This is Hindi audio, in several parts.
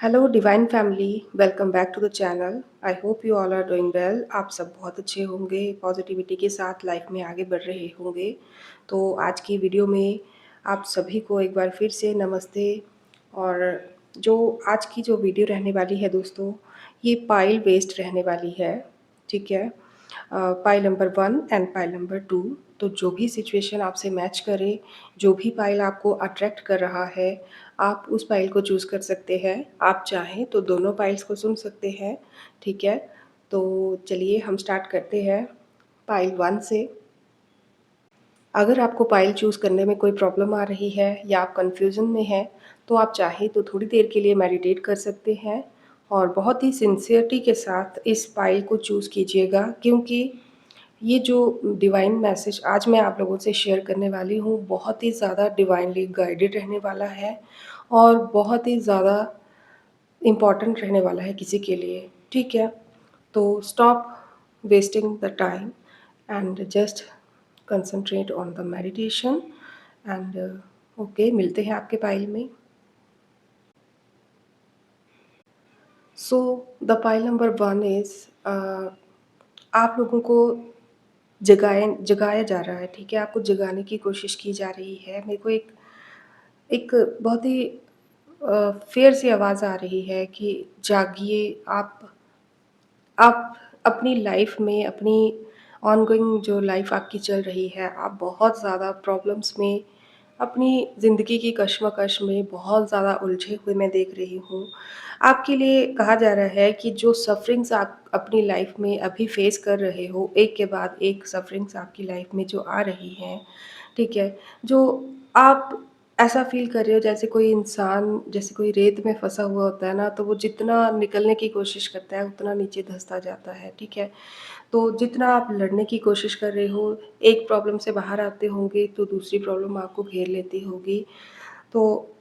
Hello divine family, welcome back to the channel. I hope you all are doing well. आप सब बहुत अच्छे होंगे, पॉजिटिविटी के साथ लाइफ में आगे बढ़ रहे होंगे। तो आज की वीडियो में आप सभी को एक बार फिर से नमस्ते। और जो आज की जो वीडियो रहने वाली है दोस्तों, ये पाइल बेस्ड रहने वाली है। ठीक है, pile number 1 and pile number 2। तो जो भी सिचुएशन आपसे मैच करे, जो भी पाइल आपको अट्रैक्ट कर रहा है, आप उस पाइल को चूज़ कर सकते हैं। आप चाहें तो दोनों पाइल्स को सुन सकते हैं। ठीक है, तो चलिए हम स्टार्ट करते हैं पाइल 1 से। अगर आपको पाइल चूज़ करने में कोई प्रॉब्लम आ रही है या आप कन्फ्यूज़न में हैं, तो आप चाहें तो थोड़ी देर के लिए मेडिटेट कर सकते हैं और बहुत ही सिंसियरिटी के साथ इस पाइल को चूज़ कीजिएगा, क्योंकि ये जो डिवाइन मैसेज आज मैं आप लोगों से शेयर करने वाली हूँ, बहुत ही ज़्यादा डिवाइनली गाइडेड रहने वाला है और बहुत ही ज़्यादा इम्पॉर्टेंट रहने वाला है किसी के लिए। ठीक है, तो stop wasting the time and just concentrate on the meditation and okay, मिलते हैं आपके पाइल में। So the pile number 1 is आप लोगों को जगाया जा रहा है। ठीक है, आपको जगाने की कोशिश की जा रही है। मेरे को एक एक बहुत ही फ़ेयर सी आवाज़ आ रही है कि जागिए। आप अपनी लाइफ़ में, अपनी ऑनगोइंग जो लाइफ़ आपकी चल रही है, आप बहुत ज़्यादा प्रॉब्लम्स में, अपनी ज़िंदगी की कश्मकश में बहुत ज़्यादा उलझे हुए मैं देख रही हूँ। आपके लिए कहा जा रहा है कि जो सफ़रिंग्स आप अपनी लाइफ़ में अभी फ़ेस कर रहे हो, एक के बाद एक सफ़रिंग्स आपकी लाइफ़ में जो आ रही हैं, ठीक है? जो आप ऐसा फ़ील कर रहे हो जैसे कोई इंसान, जैसे कोई रेत में फँसा हुआ होता है ना, तो वो जितना निकलने की कोशिश करता है, उतना नीचे धँसता जाता है, ठीक है? तो जितना आप लड़ने की कोशिश कर रहे हो, एक प्रॉब्लम से बाहर आते होंगे, तो दूसरी प्रॉब्लम आपको घेर लेती होगी। तो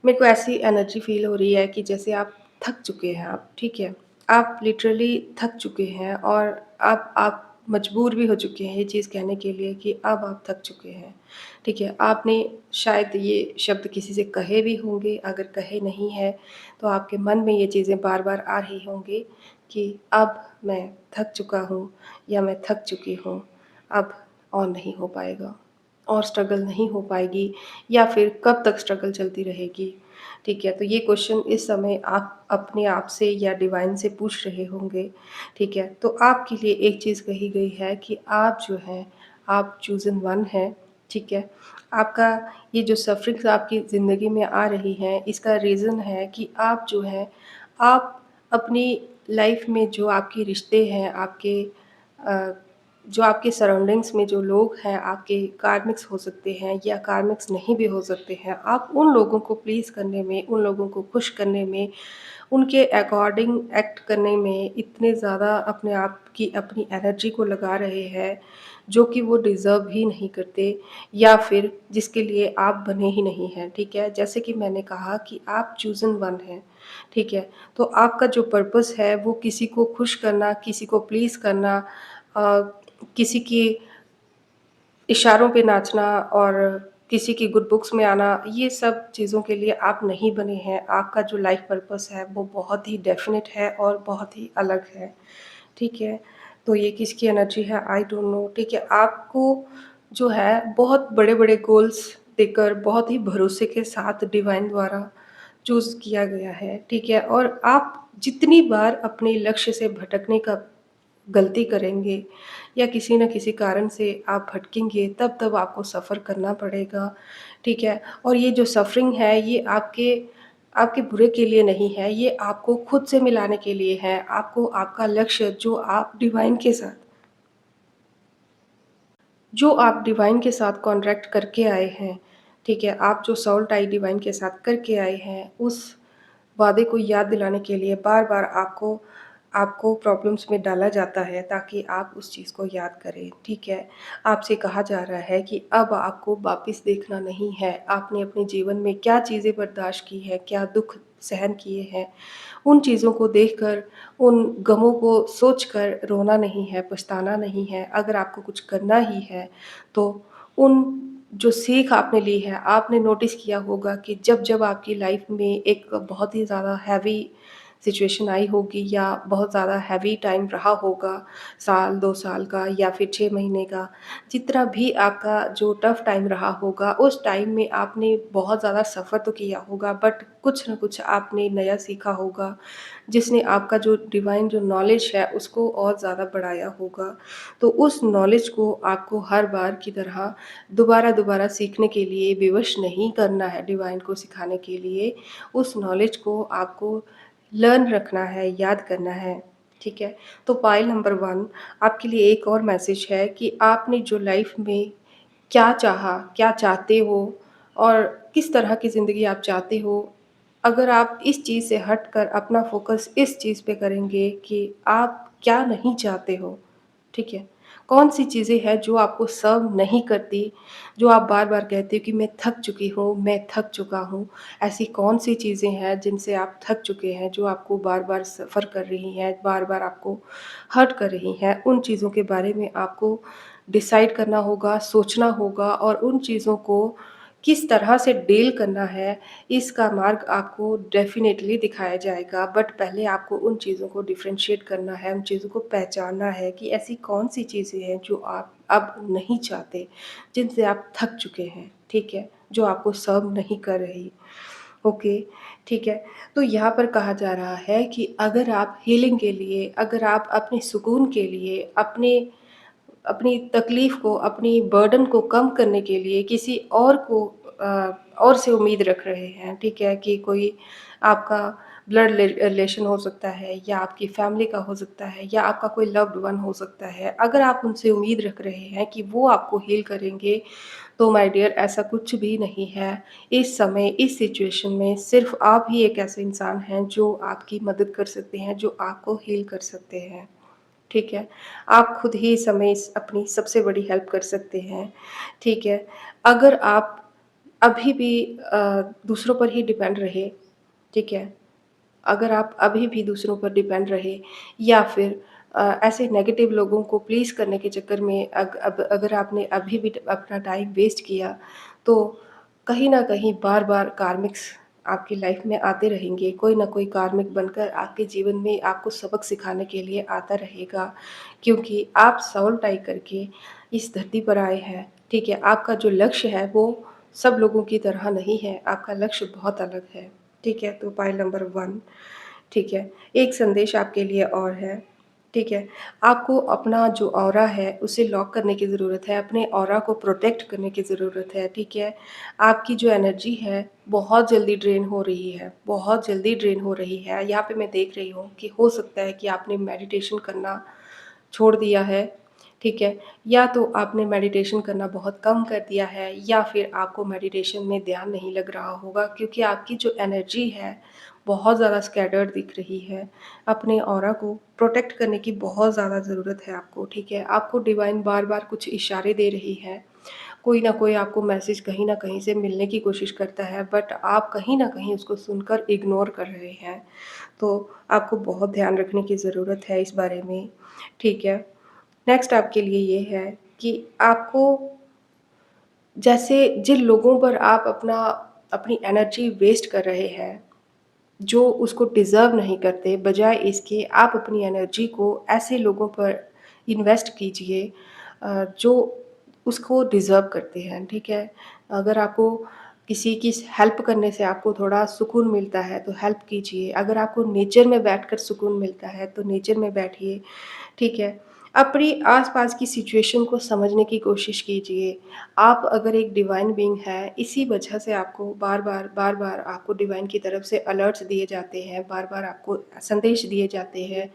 मेरे को ऐसी एनर्जी फ़ील हो रही है कि जैसे आप थक चुके हैं आप, ठीक है? आप लिटरली थक चुके हैं और आप मजबूर भी हो चुके हैं ये चीज़ कहने के लिए कि अब आप थक चुके हैं, ठीक है? आपने शायद ये शब्द किसी से कहे भी होंगे, अगर कहे नहीं हैं, तो आपके मन में ये चीज़ें बार-बार आ रही होंगी कि अब मैं थक चुका हूँ या मैं थक चुकी हूँ, अब और नहीं हो पाएगा। और स्ट्रगल नहीं हो पाएगी या फिर कब तक स्ट्रगल चलती रहेगी, ठीक है? तो ये क्वेश्चन इस समय आप अपने आप से या डिवाइन से पूछ रहे होंगे, ठीक है? तो आपके लिए एक चीज़ कही गई है कि आप जो हैं, आप चूज़न वन हैं, ठीक है? आपका ये जो सफ़रिंग्स आपकी ज़िंदगी में आ रही हैं, इसका रीज़न है कि आप जो हैं, आप अपनी लाइफ़ में जो आपके रिश्ते हैं, अ, जो आपके सराउंडिंग्स में जो लोग हैं, आपके कार्मिक्स हो सकते हैं या कार्मिक्स नहीं भी हो सकते हैं, आप उन लोगों को प्लीज़ करने में, उन लोगों को खुश करने में, उनके अकॉर्डिंग एक्ट करने में इतने ज़्यादा अपने आप की अपनी एनर्जी को लगा रहे हैं, जो कि वो डिज़र्व ही नहीं करते या फिर जिसके लिए आप बने ही नहीं हैं, ठीक है? जैसे कि मैंने कहा कि आप चूज़न वन हैं, ठीक है? तो आपका जो पर्पस है वो किसी को खुश करना, किसी को प्लीज़ करना, अ, किसी की इशारों पे नाचना और किसी की गुड बुक्स में आना, ये सब चीज़ों के लिए आप नहीं बने हैं। आपका जो लाइफ़ पर्पस है वो बहुत ही डेफ़िनिट है और बहुत ही अलग है, ठीक है? तो ये किसकी एनर्जी है आई डोंट नो, ठीक है? आपको जो है बहुत बड़े-बड़े गोल्स देकर बहुत ही भरोसे के साथ डिवाइन द्वारा चूज़ किया गया है, ठीक है? और आप जितनी बार अपने लक्ष्य से भटकने का गलती करेंगे या किसी न किसी कारण से आप भटकेंगे, तब आपको सफ़र करना पड़ेगा, ठीक है? और ये जो सफ़रिंग है, ये आपके आपके बुरे के लिए नहीं है, ये आपको खुद से मिलाने के लिए है। आपको आपका लक्ष्य जो आप डिवाइन के साथ कॉन्ट्रैक्ट करके आए हैं, ठीक है? आप जो सोल टाई डिवाइन के साथ करके आए हैं, उस वादे को याद दिलाने के लिए बार-बार आपको आपको प्रॉब्लम्स में डाला जाता है ताकि आप उस चीज़ को याद करें, ठीक है? आपसे कहा जा रहा है कि अब आपको वापस देखना नहीं है, आपने अपने जीवन में क्या चीज़ें बर्दाश्त की हैं, क्या दुःख सहन किए हैं, उन चीज़ों को देखकर, उन गमों को सोचकर रोना नहीं है, पछताना नहीं है। अगर आपको कुछ करना ही है, तो उन जो सीख आपने ली है, आपने नोटिस किया होगा कि जब-जब आपकी लाइफ़ में एक बहुत ही ज़्यादा हैवी सिचुएशन आई होगी या बहुत ज़्यादा हैवी टाइम रहा होगा, साल, 2 साल का या फिर 6 महीने का, जितना भी आपका जो टफ़ टाइम रहा होगा, उस टाइम में आपने बहुत ज़्यादा सफ़र तो किया होगा, बट कुछ न कुछ आपने नया सीखा होगा, जिसने आपका जो डिवाइन जो नॉलेज है, उसको और ज़्यादा बढ़ाया होगा। तो उस नॉलेज को आपको हर बार की तरह दोबारा-दोबारा सीखने के लिए विवश नहीं करना है डिवाइन को सिखाने के लिए, उस नॉलेज को आपको लर्न रखना है, याद करना है, ठीक है? तो पाइल नंबर 1 आपके लिए एक और मैसेज है कि आपने जो लाइफ़ में क्या चाहा, क्या चाहते हो और किस तरह की ज़िंदगी आप चाहते हो, अगर आप इस चीज़ से हटकर अपना फ़ोकस इस चीज़ पे करेंगे कि आप क्या नहीं चाहते हो, ठीक है? कौन-सी चीज़ें हैं जो आपको सर्व नहीं करती, जो आप बार-बार कहते हो कि मैं थक चुकी हूँ, मैं थक चुका हूँ। ऐसी कौन-सी चीज़ें हैं जिनसे आप थक चुके हैं, जो आपको बार-बार सफ़र कर रही हैं, बार-बार आपको हर्ट कर रही हैं? उन चीज़ों के बारे में आपको डिसाइड करना होगा, सोचना होगा और उन चीज़ों को किस तरह से डील करना है, इसका मार्ग आपको डेफ़िनेटली दिखाया जाएगा। बट पहले आपको उन चीज़ों को डिफ़रेंशिएट करना है, उन चीज़ों को पहचानना है कि ऐसी कौन-सी चीज़ें हैं जो आप अब नहीं चाहते, जिनसे आप थक चुके हैं, ठीक है? जो आपको सर्व नहीं कर रही। ओके, ठीक है। तो यहाँ पर कहा जा रहा है कि अगर आप हीलिंग के लिए, अगर आप अपने सुकून के लिए, अपने अपनी तकलीफ़ को, अपनी बर्डन को कम करने के लिए किसी और को और से उम्मीद रख रहे हैं, ठीक है? कि कोई आपका ब्लड रिलेशन हो सकता है या आपकी फैमिली का हो सकता है या आपका कोई लव्ड वन हो सकता है। अगर आप उनसे उम्मीद रख रहे हैं कि वो आपको हील करेंगे, तो माय डियर ऐसा कुछ भी नहीं है। इस समय, इस सिचुएशन में सिर्फ़ आप ही एक ऐसे इंसान हैं जो आपकी मदद कर सकते हैं, जो आपको हील कर सकते हैं। ठीक है? आप खुद ही इस समय अपनी सबसे बड़ी हेल्प कर सकते हैं, ठीक है? अगर आप अभी भी दूसरों पर ही डिपेंड रहे, ठीक है? अगर आप अभी भी दूसरों पर डिपेंड रहे या फिर ऐसे नेगेटिव लोगों को प्लीज़ करने के चक्कर में अगर आपने अभी भी अपना टाइम वेस्ट किया, तो कहीं न कहीं बार-बार कार्मिक्स आपकी लाइफ़ में आते रहेंगे। कोई न कोई कार्मिक बनकर आपके जीवन में आपको सबक सिखाने के लिए आता रहेगा, क्योंकि आप सोल टाई करके इस धरती पर आए हैं, ठीक है? आपका जो लक्ष्य है वो सब लोगों की तरह नहीं है, आपका लक्ष्य बहुत अलग है, ठीक है? तो पॉइंट नंबर 1 ठीक है। एक संदेश आपके लिए और है, ठीक है। आपको अपना जो ऑरा है उसे लॉक करने की ज़रूरत है, अपने ऑरा को प्रोटेक्ट करने की ज़रूरत है, ठीक है। आपकी जो एनर्जी है बहुत जल्दी ड्रेन हो रही है, बहुत जल्दी ड्रेन हो रही है। यहाँ पे मैं देख रही हूँ कि हो सकता है कि आपने मेडिटेशन करना छोड़ दिया है, ठीक है? या तो आपने मेडिटेशन करना बहुत कम कर दिया है या फिर आपको मेडिटेशन में ध्यान नहीं लग रहा होगा क्योंकि आपकी जो एनर्जी है, बहुत ज़्यादा स्कैटर्ड दिख रही है। अपने ऑरा को प्रोटेक्ट करने की बहुत ज़्यादा ज़रूरत है आपको, ठीक है? आपको डिवाइन बार-बार कुछ इशारे दे रही है। कोई न कोई आपको मैसेज कहीं न कहीं से मिलने की कोशिश करता है बट आप कहीं न कहीं उसको सुनकर इग्नोर कर रहे हैं। तो आपको बहुत ध्यान रखने की ज़रूरत है इस बारे में, ठीक है? नेक्स्ट आपके लिए ये है कि आपको जैसे जिन लोगों पर आप अपनी एनर्जी वेस्ट कर रहे हैं, जो उसको डिज़र्व नहीं करते, बजाय इसके आप अपनी एनर्जी को ऐसे लोगों पर इन्वेस्ट कीजिए जो उसको डिज़र्व करते हैं, ठीक है? अगर आपको किसी की हेल्प करने से आपको थोड़ा सुकून मिलता है, तो हेल्प कीजिए। अगर आपको नेचर में बैठकर सुकून मिलता है, तो नेचर में बैठिए। ठीक है? अपनी आस-पास की सिचुएशन को समझने की कोशिश कीजिए। आप अगर एक डिवाइन बीइंग हैं, इसी वजह से आपको बार-बार आपको डिवाइन की तरफ से अलर्ट्स दिए जाते हैं, बार-बार आपको संदेश दिए जाते हैं।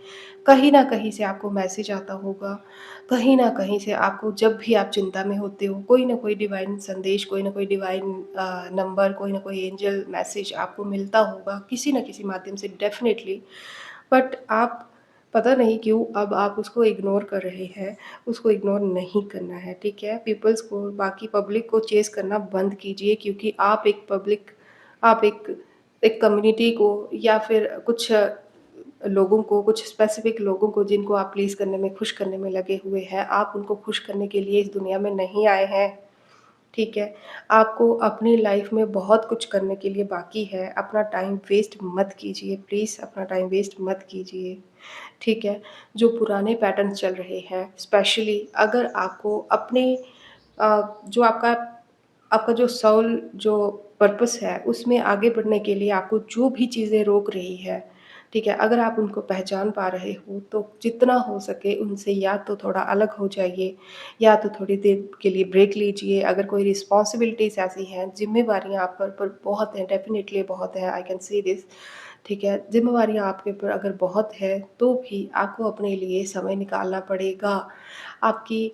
कहीं न कहीं से आपको मैसेज आता होगा, कहीं न कहीं से आपको जब भी आप चिंता में होते हो, कोई न कोई डिवाइन संदेश, कोई न कोई डिवाइन नंबर, कोई न कोई एंजल मैसेज आपको मिलता होगा, किसी न किसी माध्यम से डेफ़िनेटली। बट आप पता नहीं क्यों अब आप उसको इग्नोर कर रहे हैं, उसको इग्नोर नहीं करना है, ठीक है? पीपल्स को बाकी पब्लिक को चेज़ करना बंद कीजिए क्योंकि आप एक कम्युनिटी को या फिर कुछ लोगों को, कुछ स्पेसिफ़िक लोगों को जिनको आप प्लीज़ करने में, खुश करने में लगे हुए हैं, आप उनको खुश करने के लिए इस दुनिया में नहीं आए हैं। ठीक है? आपको अपनी लाइफ़ में बहुत कुछ करने के लिए बाकी है, अपना टाइम वेस्ट मत कीजिए, प्लीज़ अपना टाइम वेस्ट मत कीजिए, ठीक है? जो पुराने पैटर्न्स चल रहे हैं, स्पेशली अगर आपको अपने जो आपका आपका जो सोल जो पर्पस है, उसमें आगे बढ़ने के लिए आपको जो भी चीज़ें रोक रही है, ठीक है? अगर आप उनको पहचान पा रहे हो, तो जितना हो सके उनसे या तो थोड़ा अलग हो जाइए, या तो थोड़ी देर के लिए ब्रेक लीजिए। अगर कोई रिस्पॉन्सिबिलिटीज़ ऐसी हैं, ज़िम्मेवारियाँ आप पर बहुत हैं, डेफ़िनिटली बहुत हैं, आई कैन सी दिस, ठीक है? ज़िम्मेवारियाँ आपके ऊपर अगर बहुत है, तो भी आपको अपने लिए समय निकालना पड़ेगा। आपकी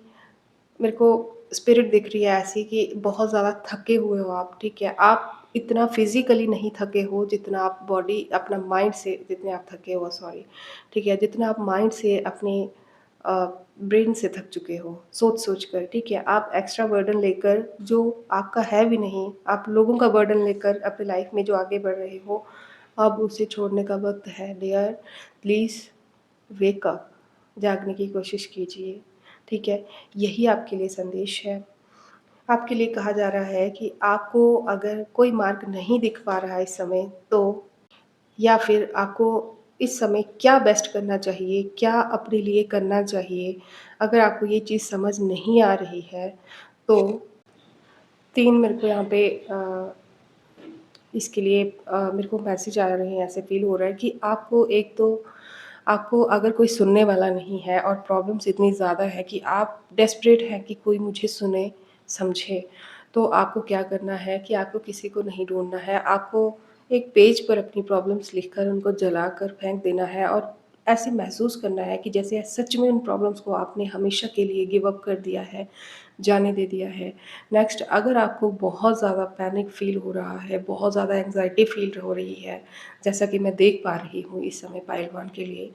मेरे को स्पिरिट दिख रही है ऐसी कि बहुत ज़्यादा थके हुए हो आप, ठीक है? आप इतना फिज़िकली नहीं थके हो जितना आप बॉडी अपना माइंड से जितने आप थके हो, सॉरी, ठीक है? जितना आप माइंड से अपने अ, ब्रेन से थक चुके हो, सोच-सोच कर, ठीक है? आप एक्स्ट्रा बर्डन लेकर जो आपका है भी नहीं, आप लोगों का बर्डन लेकर अपनी लाइफ़ में जो आगे बढ़ रहे हो, अब उसे छोड़ने का वक़्त है डियर, प्लीज़ वेक अप, जागने की कोशिश कीजिए, ठीक है? यही आपके लिए संदेश है। आपके लिए कहा जा रहा है कि आपको अगर कोई मार्ग नहीं दिख पा रहा है इस समय, तो या फिर आपको इस समय क्या बेस्ट करना चाहिए, क्या अपने लिए करना चाहिए, अगर आपको ये चीज़ समझ नहीं आ रही है, तो 3 मेरे को यहाँ पे इसके लिए मेरे को मैसेज आ रहे हैं, ऐसे फ़ील हो रहा है कि आपको एक तो आपको अगर कोई सुनने वाला नहीं है और प्रॉब्लम्स इतनी ज़्यादा है कि आप डेस्परेट हैं कि कोई मुझे सुने, समझे, तो आपको क्या करना है कि आपको किसी को नहीं ढूँढना है, आपको एक पेज पर अपनी प्रॉब्लम्स लिखकर उनको जलाकर फेंक देना है और ऐसे महसूस करना है कि जैसे सच में उन प्रॉब्लम्स को आपने हमेशा के लिए गिव अप कर दिया है, जाने दे दिया है। नेक्स्ट, अगर आपको बहुत ज़्यादा पैनिक फ़ील हो रहा है, बहुत ज़्यादा एंग्ज़ायटी फ़ील हो रही है, जैसा कि मैं देख पा रही हूँ इस समय पाइल 1 के लिए,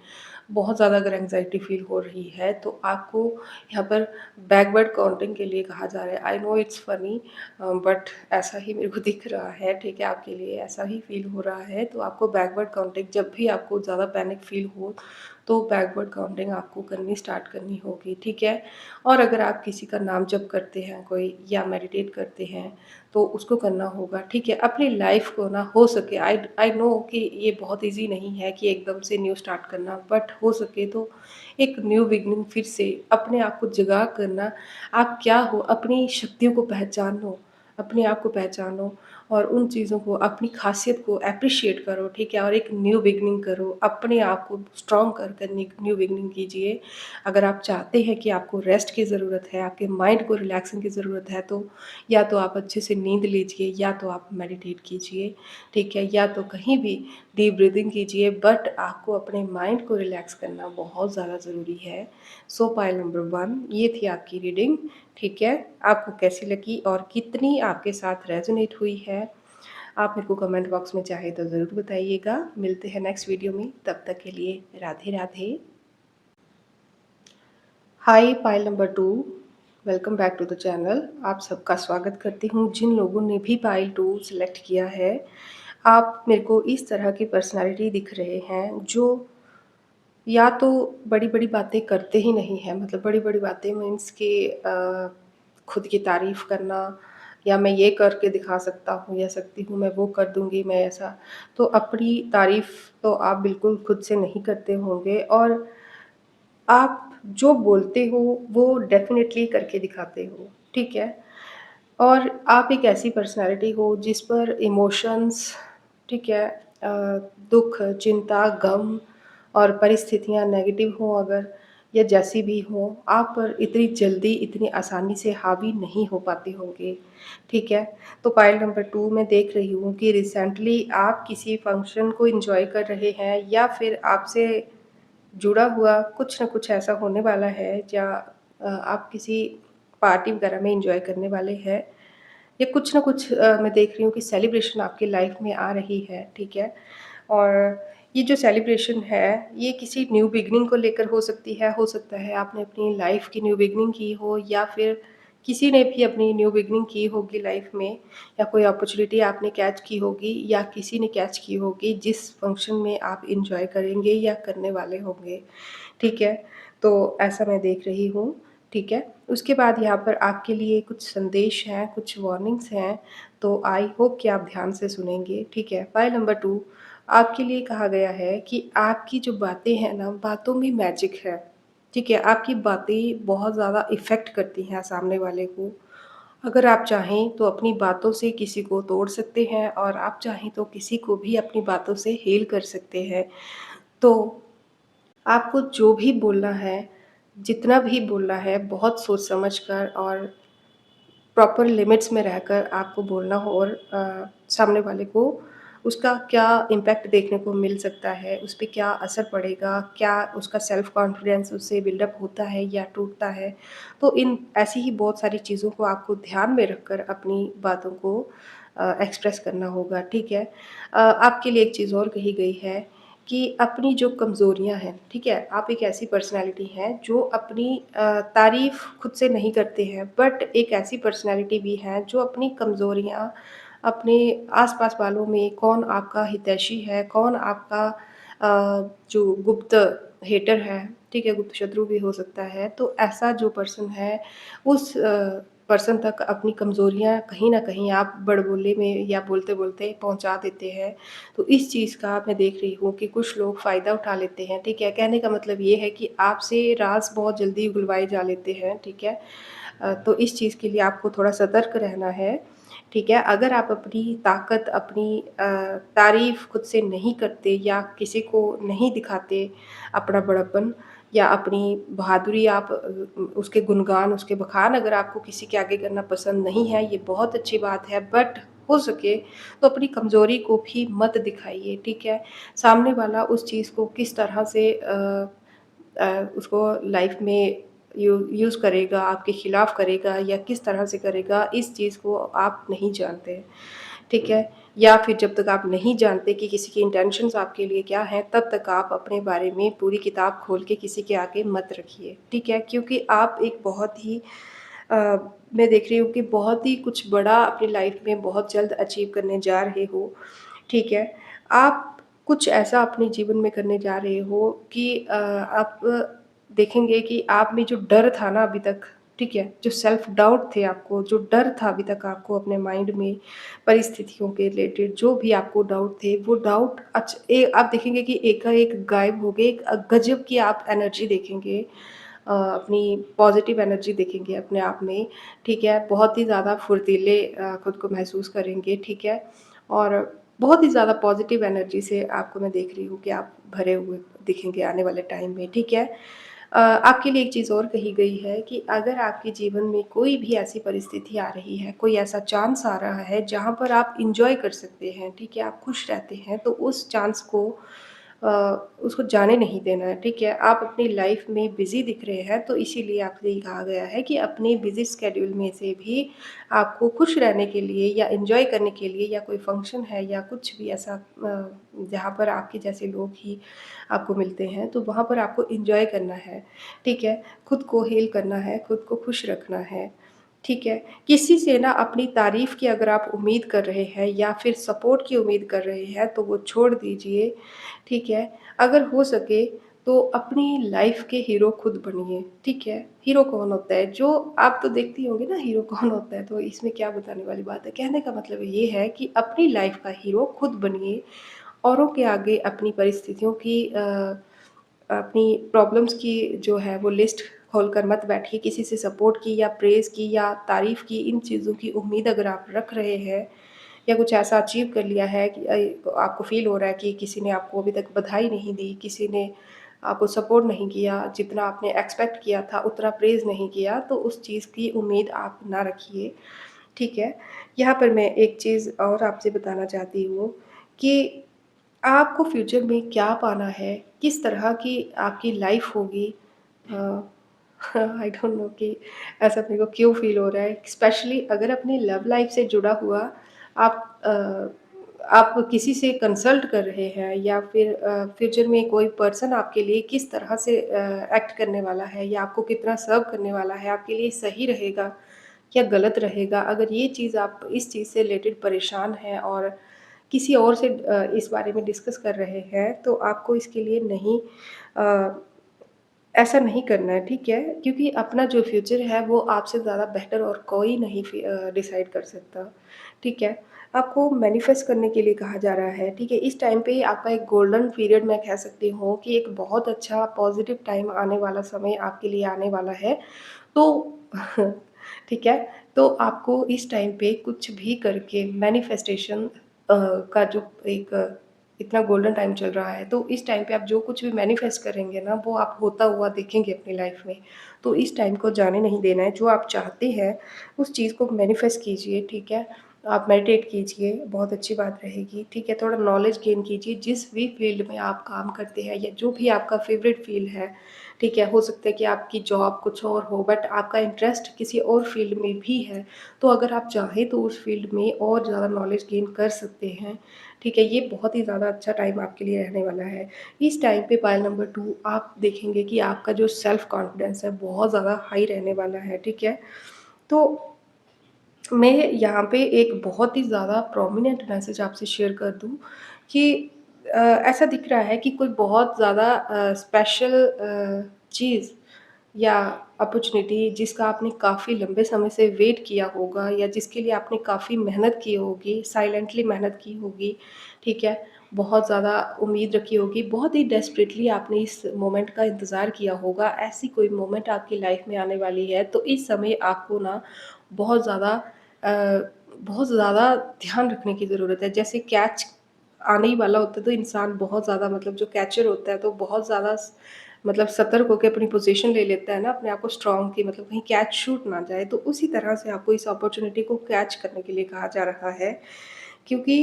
बहुत ज़्यादा अगर एंग्ज़ायटी फ़ील हो रही है, तो आपको यहाँ पर बैकवर्ड काउंटिंग के लिए कहा जा रहा है। I know it's funny, but ऐसा ही मेरे को दिख रहा है, ठीक है? आपके लिए ऐसा ही फ़ील हो रहा है, तो आपको बैकवर्ड काउंटिंग जब भी आपको ज़्यादा पैनिक फ़ील हो, तो बैकवर्ड काउंटिंग आपको करनी स्टार्ट करनी होगी, ठीक है? और अगर आप किसी का नाम जप करते हैं कोई या मेडिटेट करते हैं, तो उसको करना होगा, ठीक है? अपनी लाइफ़ को ना हो सके, आई आई नो कि ये बहुत ईज़ी नहीं है कि एकदम से न्यू स्टार्ट करना, बट हो सके तो एक न्यू बिगिनिंग फिर से अपने आप को जगा करना, आप क्या हो, अपनी शक्तियों को पहचानो, अपने आप को पहचानो और उन चीज़ों को, अपनी ख़ासियत को एप्रिशिएट करो, ठीक है? और एक न्यू बिगिनिंग करो, अपने आप को स्ट्रॉन्ग कर न्यू बिगिनिंग कीजिए। अगर आप चाहते हैं कि आपको रेस्ट की ज़रूरत है, आपके माइंड को रिलैक्सिंग की ज़रूरत है, तो या तो आप अच्छे से नींद लीजिए या तो आप मेडिटेट कीजिए, ठीक है? या तो कहीं भी डीप ब्रीथिंग कीजिए, बट आपको अपने माइंड को रिलैक्स करना बहुत ज़्यादा ज़रूरी है। सो पाइल नंबर 1 ये थी आपकी रीडिंग, ठीक है? आपको कैसी लगी और कितनी आपके साथ रेज़ोनेट हुई है, आप मेरे को कमेंट बॉक्स में चाहे तो ज़रूर बताइएगा। मिलते हैं नेक्स्ट वीडियो में, तब तक के लिए Radhe Radhe. Hi pile number 2, welcome back to the channel. आप सबका स्वागत करती हूँ। जिन लोगों ने भी पाइल 2 सेलेक्ट किया है, आप मेरे को इस तरह की पर्सनैलिटी दिख रहे हैं जो या तो बड़ी-बड़ी बातें करते ही नहीं हैं, मतलब बड़ी-बड़ी बातें मीन्स कि खुद की तारीफ़ करना या मैं ये करके दिखा सकता हूँ या सकती हूँ, मैं वो कर दूँगी, मैं ऐसा। तो अपनी तारीफ़ तो आप बिल्कुल खुद से नहीं करते होंगे और आप जो बोलते हो वो डेफ़िनेटली करके दिखाते हो, ठीक है? और आप एक ऐसी पर्सनैलिटी हो जिस पर इमोशंस, ठीक है, दुःख, चिंता, गम और परिस्थितियाँ नेगेटिव हों अगर या जैसी भी हों, आप पर इतनी जल्दी, इतनी आसानी से हावी नहीं हो पाते होंगे, ठीक है? तो पाइल नंबर 2 मैं देख रही हूँ कि रिसेंटली आप किसी फ़ंक्शन को एन्जॉय कर रहे हैं या फिर आपसे जुड़ा हुआ कुछ न कुछ ऐसा होने वाला है या आप किसी पार्टी वगैरह में एन्जॉय करने वाले हैं या कुछ न कुछ मैं देख रही हूँ कि सेलिब्रेशन आपकी लाइफ़ में आ रही है, ठीक है? और ये जो सेलिब्रेशन है, ये किसी न्यू बिगिनिंग को लेकर हो सकता है आपने अपनी लाइफ़ की न्यू बिगिनिंग की हो या फिर किसी ने भी अपनी न्यू बिगिनिंग की होगी लाइफ़ में या कोई अपॉर्च्युनिटी आपने कैच की होगी या किसी ने कैच की होगी जिस फंक्शन में आप एन्जॉय करेंगे या करने वाले होंगे, ठीक है? तो ऐसा मैं देख रही हूँ, ठीक है? उसके बाद यहाँ पर आपके लिए कुछ संदेश हैं, कुछ वार्निंग्स हैं, तो आई होप कि आप ध्यान से सुनेंगे, ठीक है? पॉइंट नंबर 2, आपके लिए कहा गया है कि आपकी जो बातें हैं ना, बातों में मैजिक है, ठीक है? आपकी बातें बहुत ज़्यादा इफ़ेक्ट करती हैं सामने वाले को। अगर आप चाहें तो अपनी बातों से किसी को तोड़ सकते हैं और आप चाहें तो किसी को भी अपनी बातों से हील कर सकते हैं। तो आपको जो भी बोलना है, जितना भी बोलना है, बहुत सोच समझ कर और प्रॉपर लिमिट्स में रहकर आपको बोलना हो और सामने वाले को उसका क्या इम्पैक्ट देखने को मिल सकता है, उस पे क्या असर पड़ेगा, क्या उसका सेल्फ कॉन्फिडेंस उससे बिल्डअप होता है या टूटता है। तो इन ऐसी ही बहुत सारी चीज़ों को आपको ध्यान में रखकर अपनी बातों को एक्सप्रेस करना होगा, ठीक है? आपके लिए एक चीज़ और कही गई है कि अपनी जो कमज़ोरियाँ हैं, ठीक है? आप एक ऐसी पर्सनैलिटी हैं जो अपनी तारीफ़ खुद से नहीं करते हैं, बट एक ऐसी पर्सनैलिटी भी है जो अपनी कमज़ोरियाँ अपने आस-पास वालों में कौन आपका हितैषी है, कौन आपका जो गुप्त हेटर है, ठीक है? गुप्त शत्रु भी हो सकता है, तो ऐसा जो पर्सन है उस पर्सन तक अपनी कमज़ोरियाँ कहीं न कहीं आप बड़बोले में या बोलते-बोलते पहुँचा देते हैं। तो इस चीज़ का मैं देख रही हूँ कि कुछ लोग फ़ायदा उठा लेते हैं, ठीक है? कहने का मतलब ये है कि आपसे राज़ बहुत जल्दी उगलवाए जा लेते हैं, ठीक है? तो इस चीज़ के लिए आपको थोड़ा सतर्क रहना है, ठीक है? अगर आप अपनी ताकत, अपनी तारीफ़ खुद से नहीं करते या किसी को नहीं दिखाते अपना बड़प्पन या अपनी बहादुरी आप उसके गुणगान, उसके बखान अगर आपको किसी के आगे करना पसंद नहीं है, ये बहुत अच्छी बात है, बट हो सके तो अपनी कमज़ोरी को भी मत दिखाइए, ठीक है? सामने वाला उस चीज़ को किस तरह से उसको लाइफ़ में यूज़ करेगा, आपके खिलाफ़ करेगा या किस तरह से करेगा, इस चीज़ को आप नहीं जानते, ठीक है? या फिर जब तक आप नहीं जानते कि किसी की इंटेंशंस आपके लिए क्या हैं, तब तक आप अपने बारे में पूरी किताब खोल के किसी के आगे मत रखिए, ठीक है? क्योंकि आप एक बहुत ही अ, मैं देख रही हूँ कि बहुत ही कुछ बड़ा अपनी लाइफ़ में बहुत जल्द अचीव करने जा रहे हो, ठीक है? आप कुछ ऐसा अपने जीवन में करने जा रहे हो कि आप देखेंगे कि आप में जो डर था ना अभी तक, ठीक है? जो सेल्फ डाउट थे आपको, जो डर था अभी तक आपको अपने माइंड में परिस्थितियों के रिलेटेड जो भी आपको डाउट थे, वो डाउट आप देखेंगे कि एकाएक गायब हो गए। एक गज़ब की आप एनर्जी देखेंगे, अपनी पॉज़िटिव एनर्जी देखेंगे अपने आप में, ठीक है? बहुत ही ज़्यादा फुर्तीले खुद को महसूस करेंगे, ठीक है? और बहुत ही ज़्यादा पॉज़िटिव एनर्जी से आपको मैं देख रही हूँ कि आप भरे हुए दिखेंगे आने वाले टाइम में, ठीक है? आपके लिए एक चीज़ और कही गई है कि अगर आपके जीवन में कोई भी ऐसी परिस्थिति आ रही है, कोई ऐसा चांस आ रहा है जहाँ पर आप एन्जॉय कर सकते हैं, ठीक है? आप खुश रहते हैं, तो उस चांस को अ, उसको जाने नहीं देना है, ठीक है? आप अपनी लाइफ़ में बिज़ी दिख रहे हैं, तो इसीलिए आपसे ये कहा गया है कि अपने बिज़ी शेड्यूल में से भी आपको खुश रहने के लिए या एन्जॉय करने के लिए या कोई फ़ंक्शन है या कुछ भी ऐसा जहाँ पर आपके जैसे लोग ही आपको मिलते हैं, तो वहाँ पर आपको एन्जॉय करना है, ठीक है? खुद को हील करना है, खुद को खुश रखना है, ठीक है? किसी से ना अपनी तारीफ़ की अगर आप उम्मीद कर रहे हैं या फिर सपोर्ट की उम्मीद कर रहे हैं, तो वो छोड़ दीजिए, ठीक है? अगर हो सके तो अपनी लाइफ़ के हीरो खुद बनिए, ठीक है? हीरो कौन होता है? जो आप तो देखती होंगी ना हीरो कौन होता है, तो इसमें क्या बताने वाली बात है? कहने का मतलब ये है कि अपनी लाइफ़ का हीरो खुद बनिए, औरों के आगे अपनी परिस्थितियों की अपनी प्रॉब्लम्स की जो है वो लिस्ट खोलकर मत बैठिए, किसी से सपोर्ट की या प्रेज़ की या तारीफ़ की इन चीज़ों की उम्मीद अगर आप रख रहे हैं या कुछ ऐसा अचीव कर लिया है कि आपको फ़ील हो रहा है कि किसी ने आपको अभी तक बधाई नहीं दी, किसी ने आपको सपोर्ट नहीं किया, जितना आपने एक्सपेक्ट किया था उतना प्रेज़ नहीं किया, तो उस चीज़ की उम्मीद आप ना रखिए, ठीक है? यहाँ पर मैं एक चीज़ और आपसे बताना चाहती हूँ कि आपको फ्यूचर में क्या पाना है? किस तरह की आपकी लाइफ़ होगी? अ, आई डोंट नो कि ऐसा मेरे को क्यों फ़ील हो रहा है। स्पेशली अगर अपनी लव लाइफ़ से जुड़ा हुआ आप आप किसी से कंसल्ट कर रहे हैं या फिर फ्यूचर में कोई पर्सन आपके लिए किस तरह से एक्ट करने वाला है या आपको कितना सर्व करने वाला है, आपके लिए सही रहेगा या गलत रहेगा? अगर ये चीज़ आप इस चीज़ से रिलेटेड परेशान हैं और किसी और से इस बारे में डिस्कस कर रहे हैं, तो आपको इसके लिए नहीं अ, ऐसा नहीं करना है, ठीक है? क्योंकि अपना जो फ्यूचर है वो आपसे ज़्यादा बेटर और कोई नहीं डिसाइड कर सकता, ठीक है? आपको मैनिफेस्ट करने के लिए कहा जा रहा है, ठीक है? इस टाइम पे आपका एक गोल्डन पीरियड मैं कह सकती हूँ कि एक बहुत अच्छा पॉज़िटिव टाइम आने वाला समय आपके लिए आने वाला है। तो ठीक है? तो आपको इस टाइम पे कुछ भी करके मैनिफेस्टेशन का जो एक इतना गोल्डन टाइम चल रहा है, तो इस टाइम पे आप जो कुछ भी मैनिफेस्ट करेंगे ना, वो आप होता हुआ देखेंगे अपनी लाइफ़ में। तो इस टाइम को जाने नहीं देना है, जो आप चाहते हैं, उस चीज़ को मैनिफेस्ट कीजिए, ठीक है? आप मेडिटेट कीजिए, बहुत अच्छी बात रहेगी, ठीक है? थोड़ा नॉलेज गेन कीजिए, जिस भी फ़ील्ड में आप काम करते हैं या जो भी आपका फ़ेवरेट फ़ील्ड है, ठीक है? हो सकता है कि आपकी जॉब कुछ और हो बट आपका इंटरेस्ट किसी और फ़ील्ड में भी है, तो अगर आप चाहें तो उस फ़ील्ड में और ज़्यादा नॉलेज गेन कर सकते हैं, ठीक है? ये बहुत ही ज़्यादा अच्छा टाइम आपके लिए रहने वाला है। इस टाइम पे पायल नंबर 2 आप देखेंगे कि आपका जो सेल्फ कॉन्फिडेंस है बहुत ज़्यादा हाई रहने वाला है, ठीक है? तो मैं यहाँ पे एक बहुत ही ज़्यादा प्रोमिनेंट मैसेज आपसे शेयर कर दूँ कि ऐसा दिख रहा है कि कोई बहुत ज़्यादा स्पेशल चीज़ या अपॉर्च्युनिटी जिसका आपने काफ़ी लंबे समय से वेट किया होगा या जिसके लिए आपने काफ़ी मेहनत की होगी, साइलेंटली मेहनत की होगी, ठीक है? बहुत ज़्यादा उम्मीद रखी होगी, बहुत ही डेस्परेटली आपने इस मोमेंट का इंतज़ार किया होगा, ऐसी कोई मोमेंट आपकी लाइफ़ में आने वाली है, तो इस समय आपको ना बहुत ज़्यादा अ, बहुत ज़्यादा ध्यान रखने की ज़रूरत है। जैसे कैच आने ही वाला होता है तो इंसान बहुत ज़्यादा मतलब जो कैचर होता है तो बहुत ज़्यादा मतलब सतर्क होके अपनी पोज़ीशन ले लेता है ना अपने आप को स्ट्रॉन्ग की मतलब कहीं कैच छूट ना जाए। तो उसी तरह से आपको इस अपॉर्च्युनिटी को कैच करने के लिए कहा जा रहा है क्योंकि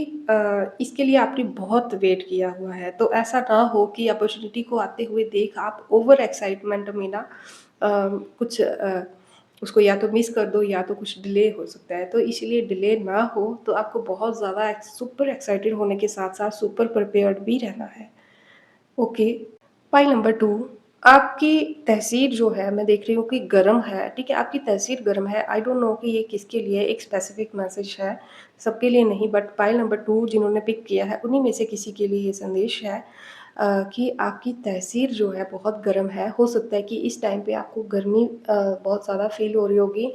इसके लिए आपने बहुत वेट किया हुआ है। तो ऐसा ना हो कि अपॉर्च्युनिटी को आते हुए देख आप ओवर एक्साइटमेंट में ना कुछ उसको या तो मिस कर दो या तो कुछ डिले हो सकता है। तो इसीलिए डिले ना हो तो आपको बहुत ज़्यादा सुपर एक्साइटेड होने के साथ-साथ सुपर प्रिपेयर्ड भी रहना है। ओके। पॉइंट नंबर 2 आपकी तहसीर जो है मैं देख रही हूँ कि गर्म है, ठीक है? आपकी तहसीर गर्म है। आई डोंट नो कि ये किसके लिए एक स्पेसिफिक मैसेज है, सबके लिए नहीं बट पाइल नंबर 2 जिन्होंने पिक किया है, उन्हीं में से किसी के लिए ये संदेश है कि आपकी तहसीर जो है बहुत गर्म है। हो सकता है कि इस टाइम पे आपको गर्मी बहुत ज़्यादा फ़ील हो रही होगी।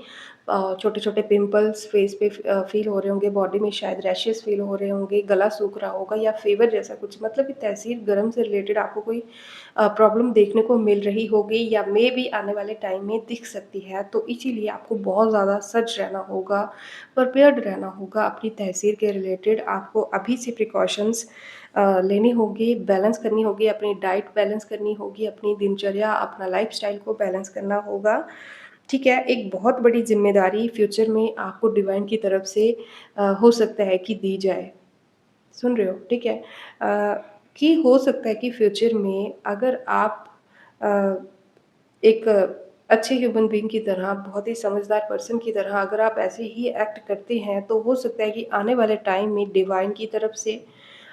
छोटे-छोटे पिंपल्स फेस पे फ़ील हो रहे होंगे, बॉडी में शायद रैशेज़ फ़ील हो रहे होंगे, गला सूख रहा होगा या फ़ीवर जैसा कुछ मतलब कि तहसीर गर्म से रिलेटेड आपको कोई प्रॉब्लम देखने को मिल रही होगी या मे बी आने वाले टाइम में दिख सकती है। तो इसीलिए आपको बहुत ज़्यादा सजग रहना होगा, प्रिपेयर्ड रहना होगा अपनी तहसीर के रिलेटेड। आपको अभी से प्रिकॉशंस लेनी होगी, बैलेंस करनी होगी, अपनी डाइट बैलेंस करनी होगी, अपनी दिनचर्या, अपना लाइफ़स्टाइल को बैलेंस करना होगा। ठीक है? एक बहुत बड़ी ज़िम्मेदारी फ्यूचर में आपको डिवाइन की तरफ से हो सकता है कि दी जाए। सुन रहे हो, ठीक है? कि हो सकता है कि फ्यूचर में अगर आप अ, एक अच्छे ह्यूमन बीइंग की तरह, बहुत ही समझदार पर्सन की तरह अगर आप ऐसे ही एक्ट करते हैं, तो हो सकता है कि आने वाले टाइम में डिवाइन की तरफ से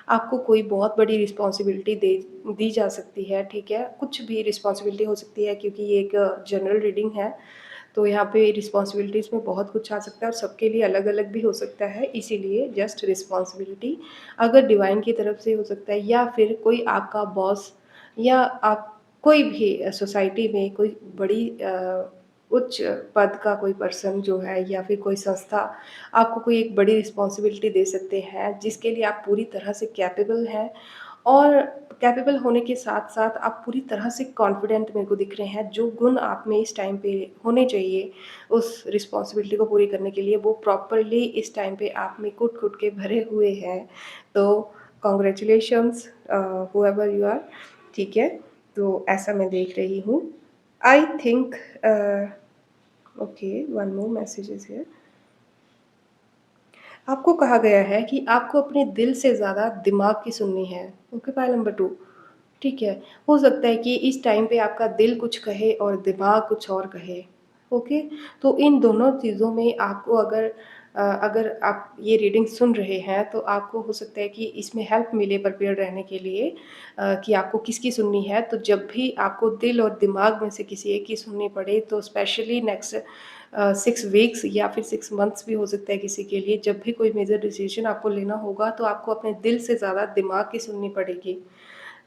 आपको कोई बहुत बड़ी रिस्पॉन्सिबिलिटी दे दी जा सकती है, ठीक है? कुछ भी रिस्पॉन्सिबिलिटी हो सकती है क्योंकि ये एक जनरल रीडिंग है। तो यहाँ पे रिस्पॉन्सिबिलिटीज़ में बहुत कुछ आ सकता है और सबके लिए अलग-अलग भी हो सकता है, इसीलिए जस्ट रिस्पॉन्सिबिलिटी अगर डिवाइन की तरफ से हो सकता है या फिर कोई आपका बॉस या आप कोई भी सोसाइटी में कोई बड़ी उच्च पद का कोई पर्सन जो है या फिर कोई संस्था आपको कोई एक बड़ी रिस्पॉन्सिबिलिटी दे सकते हैं, जिसके लिए आप पूरी तरह से कैपेबल हैं और कैपेबल होने के साथ-साथ आप पूरी तरह से कॉन्फिडेंट मेरे को दिख रहे हैं, जो गुण आप में इस टाइम पे होने चाहिए, उस रिस्पॉन्सिबिलिटी को पूरी करने के लिए, वो प्रॉपरली इस टाइम पे आप में कूट-कूट के भरे हुए हैं। तो कांग्रेचुलेशंस हूएवर यू आर, ठीक है? तो ऐसा मैं देख रही हूँ। I think okay, one more message is here. आपको कहा गया है कि आपको अपने दिल से ज़्यादा दिमाग की सुननी है। ओके, पॉइंट नंबर 2 ठीक है। हो सकता है कि इस टाइम पे आपका दिल कुछ कहे और दिमाग कुछ और कहे, ओके? तो इन दोनों चीज़ों में आपको अगर आप ये रीडिंग सुन रहे हैं, तो आपको हो सकता है कि इसमें हेल्प मिले प्रिपेयर रहने के लिए कि आपको किसकी सुननी है। तो जब भी आपको दिल और दिमाग में से किसी एक की सुननी पड़े, तो स्पेशली नेक्स्ट 6 वीक्स या फिर 6 मंथ्स भी हो सकता है किसी के लिए, जब भी कोई मेजर डिसीज़न आपको लेना होगा, तो आपको अपने दिल से ज़्यादा दिमाग की सुननी पड़ेगी।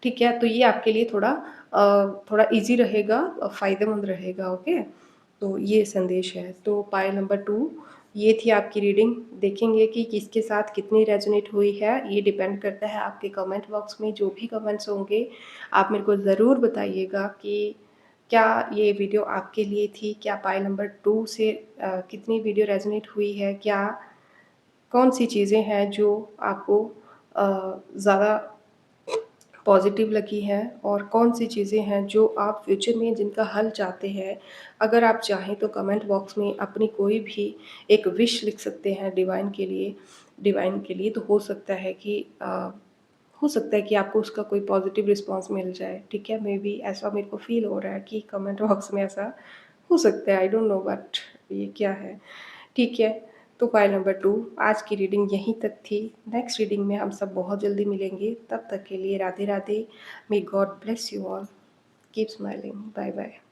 ठीक है? तो ये आपके लिए थोड़ा थोड़ा ईज़ी रहेगा, फ़ायदेमंद रहेगा, ओके? तो ये संदेश है। तो पाइल नंबर 2 ये थी आपकी रीडिंग। देखेंगे कि किसके साथ कितनी रेज़ोनेट हुई है, ये डिपेंड करता है आपके कमेंट बॉक्स में जो भी कमेंट्स होंगे, आप मेरे को ज़रूर बताइएगा कि क्या ये वीडियो आपके लिए थी? क्या पाइल नंबर 2 से कितनी वीडियो रेज़ोनेट हुई है? क्या कौन-सी चीज़ें हैं जो आपको ज़्यादा पॉज़िटिव लगी हैं और कौन-सी चीज़ें हैं जो आप फ्यूचर में जिनका हल चाहते हैं? अगर आप चाहें तो कमेंट बॉक्स में अपनी कोई भी एक विश लिख सकते हैं डिवाइन के लिए तो हो सकता है कि आपको उसका कोई पॉज़िटिव रिस्पॉन्स मिल जाए, ठीक है? मेबी ऐसा मेरे को फ़ील हो रहा है कि कमेंट बॉक्स में ऐसा हो सकता है, आई डोंट नो बट ये क्या है? ठीक है, तो पाइल नंबर 2 आज की रीडिंग यहीं तक थी। नेक्स्ट रीडिंग में हम सब बहुत जल्दी मिलेंगे, तब तक के लिए Radhe Radhe. May God bless you all. Keep smiling. Bye bye.